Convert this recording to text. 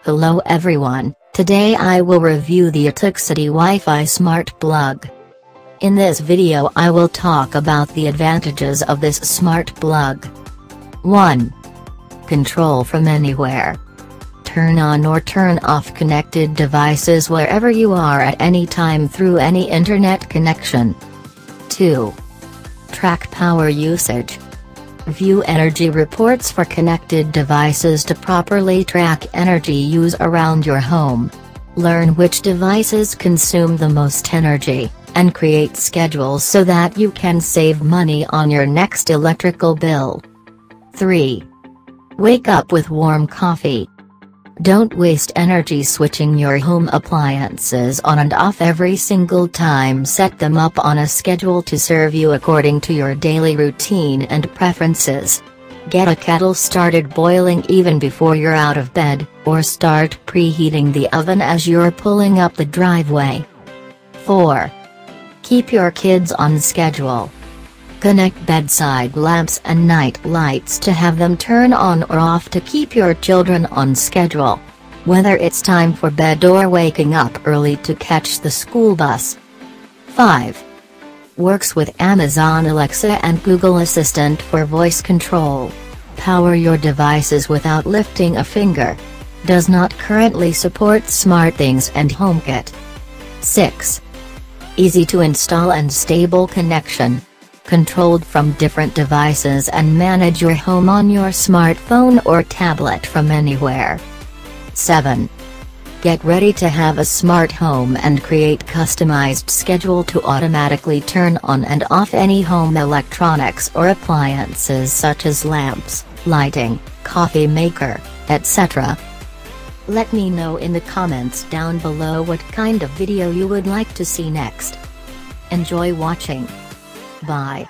Hello everyone, today I will review the Etekcity Wi-Fi Smart Plug. In this video I will talk about the advantages of this smart plug. 1. Control from anywhere. Turn on or turn off connected devices wherever you are at any time through any internet connection. 2. Track power usage. View energy reports for connected devices to properly track energy use around your home. Learn which devices consume the most energy, and create schedules so that you can save money on your next electrical bill. 3. Wake up with warm coffee. Don't waste energy switching your home appliances on and off every single time. Set them up on a schedule to serve you according to your daily routine and preferences. Get a kettle started boiling even before you're out of bed, or start preheating the oven as you're pulling up the driveway. 4. Keep your kids on schedule. Connect bedside lamps and night lights to have them turn on or off to keep your children on schedule, whether it's time for bed or waking up early to catch the school bus. 5. Works with Amazon Alexa and Google Assistant for voice control. Power your devices without lifting a finger. Does not currently support SmartThings and HomeKit. 6. Easy to install and stable connection. Controlled from different devices and manage your home on your smartphone or tablet from anywhere. 7. Get ready to have a smart home and create customized schedule to automatically turn on and off any home electronics or appliances such as lamps, lighting, coffee maker, etc. Let me know in the comments down below what kind of video you would like to see next. Enjoy watching. Bye.